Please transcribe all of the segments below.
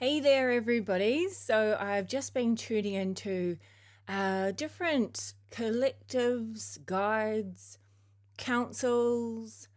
Hey there, everybody. So I've just been tuning into different collectives, guides, councils,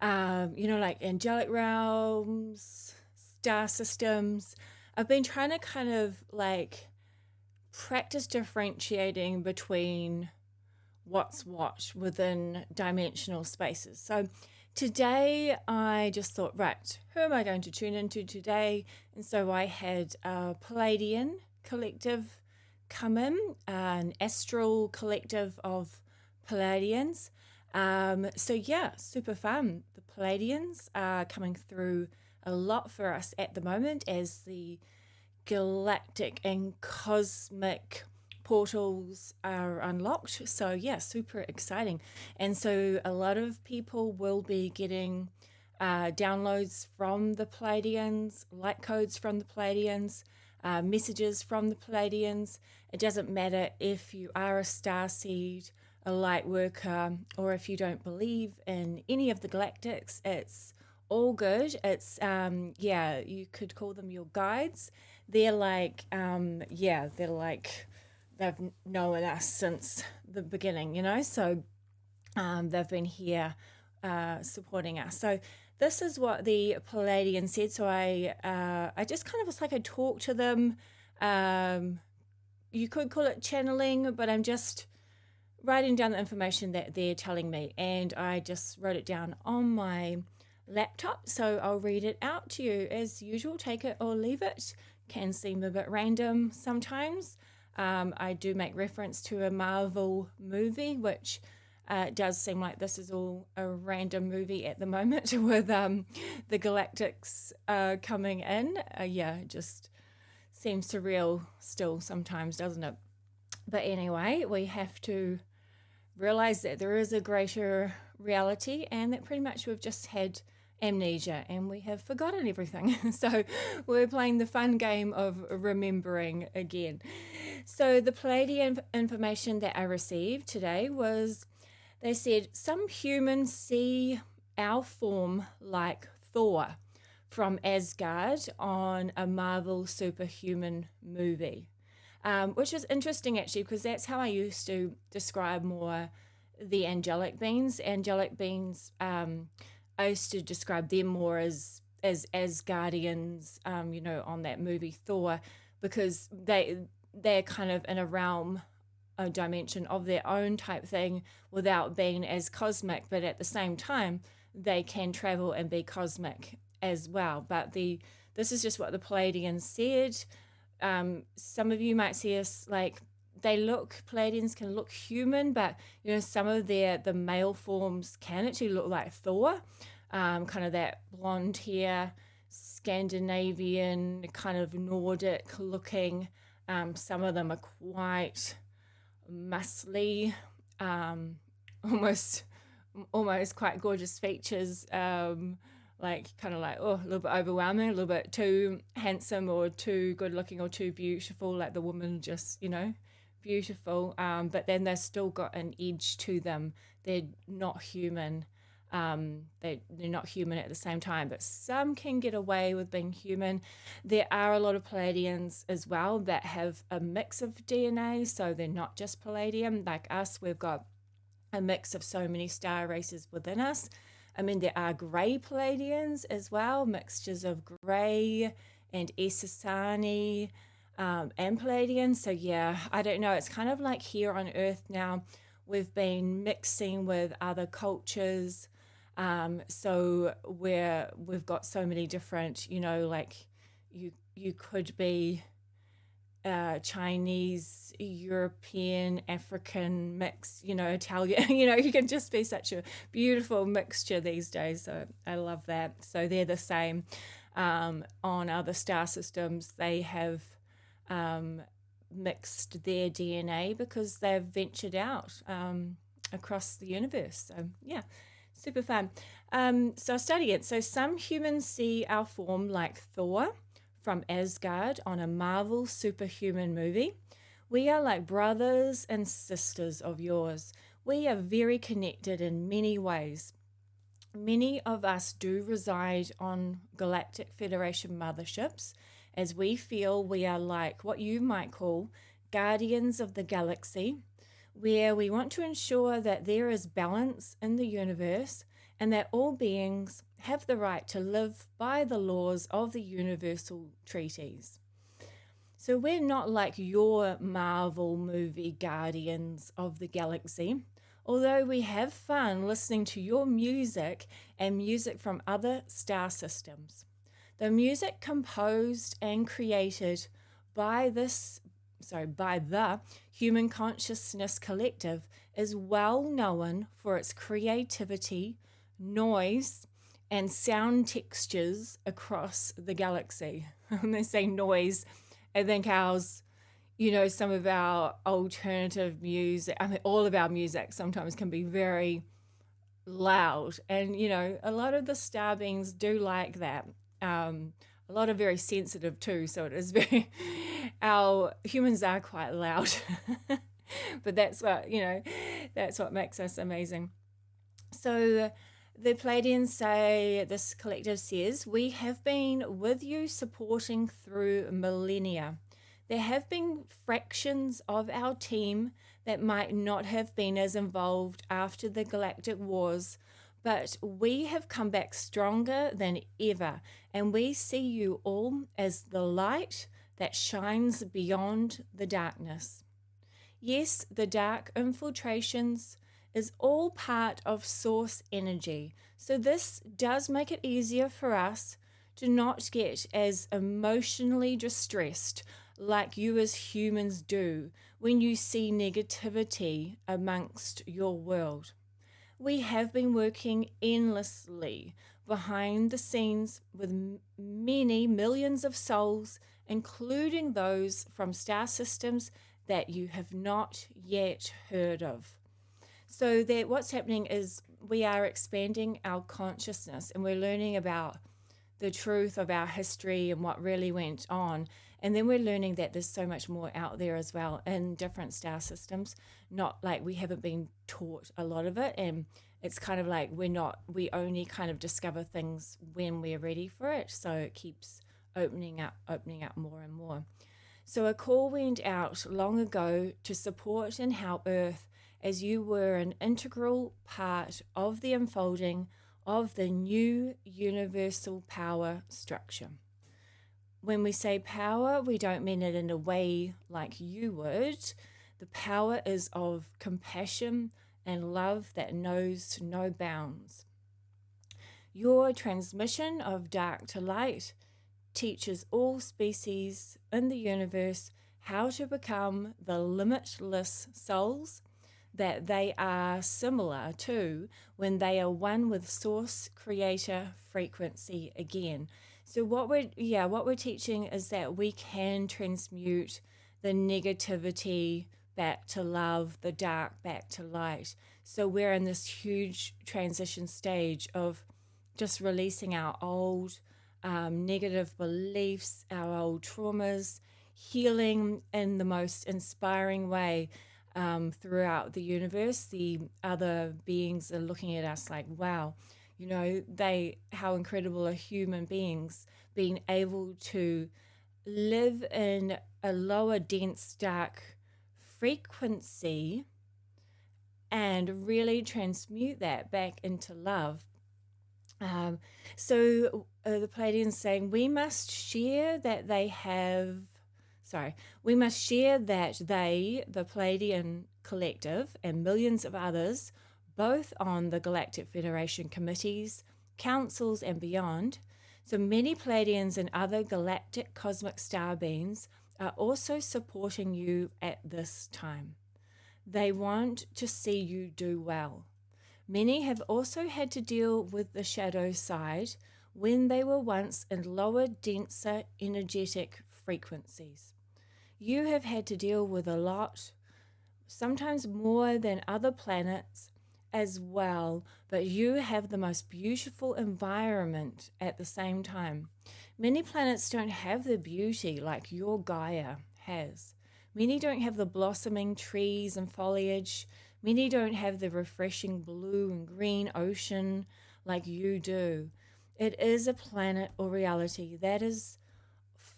like angelic realms, star systems. I've been trying to kind of like practice differentiating between what's what within dimensional spaces. So today I just thought, right, who am I going to tune into today? And so I had a Pleiadian collective come in, an astral collective of Pleiadians. So yeah, super fun. The Pleiadians are coming through a lot for us at the moment as the galactic and cosmic portals are unlocked. So yeah, super exciting. And so a lot of people will be getting downloads from the Pleiadians, light codes from the Pleiadians, messages from the Pleiadians. It doesn't matter if you are a star seed, a light worker, or if you don't believe in any of the galactics. It's all good. It's you could call them your guides. They're like they're like they've known us since the beginning, so they've been here supporting us. So this is what the Pleiadian said. So I just kind of was like I talked to them. You could call it channeling, but I'm just writing down the information that they're telling me, and I just wrote it down on my laptop. So I'll read it out to you as usual. Take it or leave it. Can seem a bit random sometimes. I do make reference to a Marvel movie, which does seem like this is all a random movie at the moment with the Galactics coming in. It just seems surreal still sometimes, doesn't it? But anyway, we have to realize that there is a greater reality and that pretty much we've just had amnesia and we have forgotten everything. So we're playing the fun game of remembering again. So the Pleiadian information that I received today was they said some humans see our form like Thor from Asgard on a Marvel superhuman movie. Which is interesting actually, because that's how I used to describe more the angelic beings. Angelic beings, I used to describe them more as guardians, on that movie Thor, because they're kind of in a realm, a dimension of their own type thing, without being as cosmic, but at the same time they can travel and be cosmic as well. But this is just what the Pleiadians said. Some of you might see us like Pleiadians can look human, but some of the male forms can actually look like Thor, kind of that blonde hair, Scandinavian, kind of Nordic looking. Some of them are quite muscly, almost quite gorgeous features. Like kind of like a little bit overwhelming, a little bit too handsome or too good looking or too beautiful, like the woman just beautiful, but then they've still got an edge to them. They're not human. They're not human at the same time, but some can get away with being human. There are a lot of Pleiadians as well that have a mix of DNA, so they're not just Pleiadian like us. We've got a mix of so many star races within us. I mean, there are grey Pleiadians as well, mixtures of grey and Esasani and Pleiadians. So yeah, I don't know. It's kind of like here on Earth now, we've been mixing with other cultures. So we've got so many different, like you could be Chinese, European, African mix, Italian, you can just be such a beautiful mixture these days. So I love that. So they're the same on other star systems. They have mixed their DNA because they've ventured out across the universe. So yeah, super fun. So I study it. So some humans see our form like Thor from Asgard on a Marvel superhuman movie. We are like brothers and sisters of yours. We are very connected in many ways. Many of us do reside on Galactic Federation motherships, as we feel we are like what you might call guardians of the galaxy, where we want to ensure that there is balance in the universe and that all beings have the right to live by the laws of the universal treaties. So we're not like your Marvel movie Guardians of the Galaxy, although we have fun listening to your music and music from other star systems. The music composed and created by the Human Consciousness Collective is well known for its creativity, noise, and sound textures across the galaxy. When they say noise, I think some of our alternative music, all of our music sometimes can be very loud. And, a lot of the star beings do like that. A lot are very sensitive too. So it is our humans are quite loud. But that's what makes us amazing. So the Pleiadians say, this collective says, we have been with you supporting through millennia. There have been fractions of our team that might not have been as involved after the galactic wars, but we have come back stronger than ever, and we see you all as the light that shines beyond the darkness. Yes, the dark infiltrations is all part of source energy. So this does make it easier for us to not get as emotionally distressed like you as humans do when you see negativity amongst your world. We have been working endlessly behind the scenes with many millions of souls, including those from star systems that you have not yet heard of. So that what's happening is we are expanding our consciousness and we're learning about the truth of our history and what really went on. And then we're learning that there's so much more out there as well in different star systems. Not like we haven't been taught a lot of it. And it's kind of like we only kind of discover things when we're ready for it. So it keeps opening up more and more. So a call went out long ago to support and help Earth, as you were an integral part of the unfolding of the new universal power structure. When we say power, we don't mean it in a way like you would. The power is of compassion and love that knows no bounds. Your transmission of dark to light teaches all species in the universe how to become the limitless souls that they are similar to when they are one with source creator frequency again. So what we're teaching is that we can transmute the negativity back to love, the dark back to light. So we're in this huge transition stage of just releasing our old negative beliefs, our old traumas, healing in the most inspiring way. Throughout the universe, the other beings are looking at us like, wow, how incredible are human beings being able to live in a lower, dense, dark frequency and really transmute that back into love. So the Pleiadians saying we must share that they, the Pleiadian collective, and millions of others, both on the Galactic Federation committees, councils, and beyond. So many Pleiadians and other galactic cosmic star beings are also supporting you at this time. They want to see you do well. Many have also had to deal with the shadow side when they were once in lower, denser, energetic frequencies. You have had to deal with a lot, sometimes more than other planets as well, but you have the most beautiful environment at the same time. Many planets don't have the beauty like your Gaia has. Many don't have the blossoming trees and foliage. Many don't have the refreshing blue and green ocean like you do. It is a planet or reality that is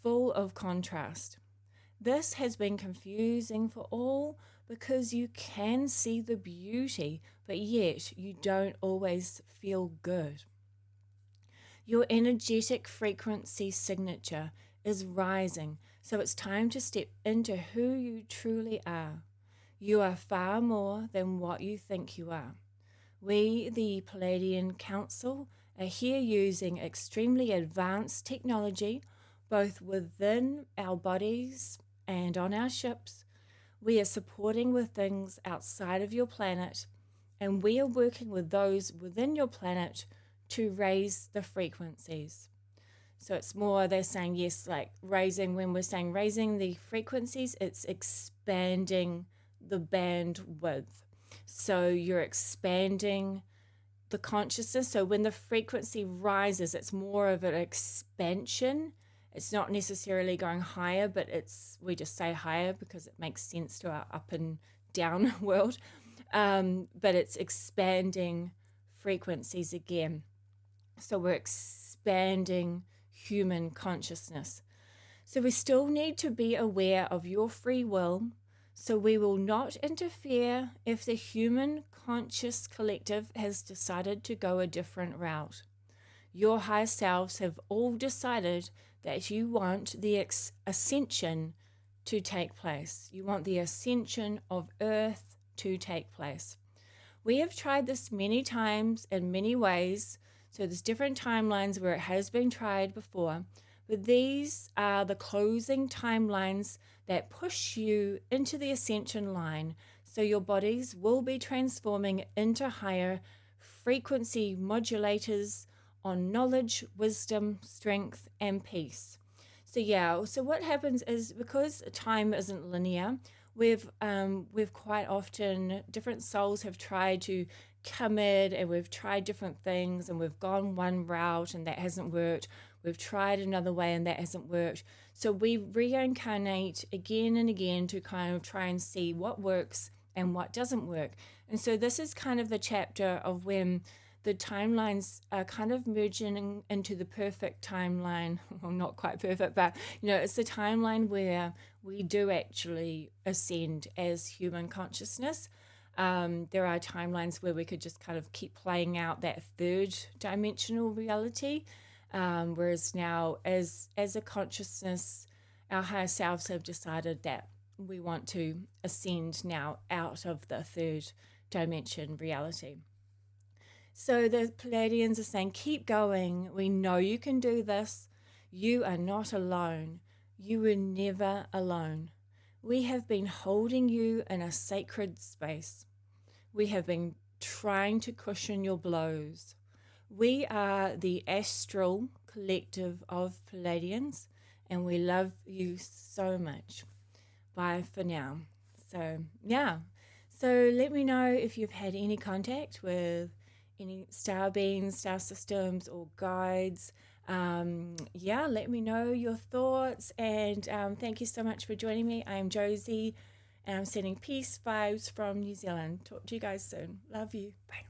full of contrast. This has been confusing for all because you can see the beauty, but yet you don't always feel good. Your energetic frequency signature is rising, so it's time to step into who you truly are. You are far more than what you think you are. We, the Pleiadian Council, are here using extremely advanced technology, both within our bodies and on our ships. We are supporting with things outside of your planet, and we are working with those within your planet to raise the frequencies. So it's more, they're saying, yes, like raising, when we're saying raising the frequencies, it's expanding the bandwidth. So you're expanding the consciousness. So when the frequency rises, it's more of an expansion. It's not necessarily going higher, but we just say higher because it makes sense to our up and down world. But it's expanding frequencies again. So we're expanding human consciousness. So we still need to be aware of your free will. So we will not interfere if the human conscious collective has decided to go a different route. Your higher selves have all decided that you want the ascension to take place. You want the ascension of Earth to take place. We have tried this many times in many ways. So there's different timelines where it has been tried before, but these are the closing timelines that push you into the ascension line. So your bodies will be transforming into higher frequency modulators on knowledge, wisdom, strength, and peace. So what happens is, because time isn't linear, we've quite often, different souls have tried to come in, and we've tried different things, and we've gone one route and that hasn't worked. We've tried another way and that hasn't worked. So we reincarnate again and again to kind of try and see what works and what doesn't work. And so this is kind of the chapter of when the timelines are kind of merging into the perfect timeline. Well, not quite perfect, but it's the timeline where we do actually ascend as human consciousness. There are timelines where we could just kind of keep playing out that third dimensional reality, whereas now as a consciousness, our higher selves have decided that we want to ascend now out of the third dimension reality. So the Pleiadians are saying, keep going. We know you can do this. You are not alone. You were never alone. We have been holding you in a sacred space. We have been trying to cushion your blows. We are the astral collective of Pleiadians, and we love you so much. Bye for now. So, yeah. So let me know if you've had any contact with any star beings, star systems, or guides. Let me know your thoughts, and thank you so much for joining me. I'm Jozee, and I'm sending peace vibes from New Zealand. Talk to you guys soon. Love you. Bye.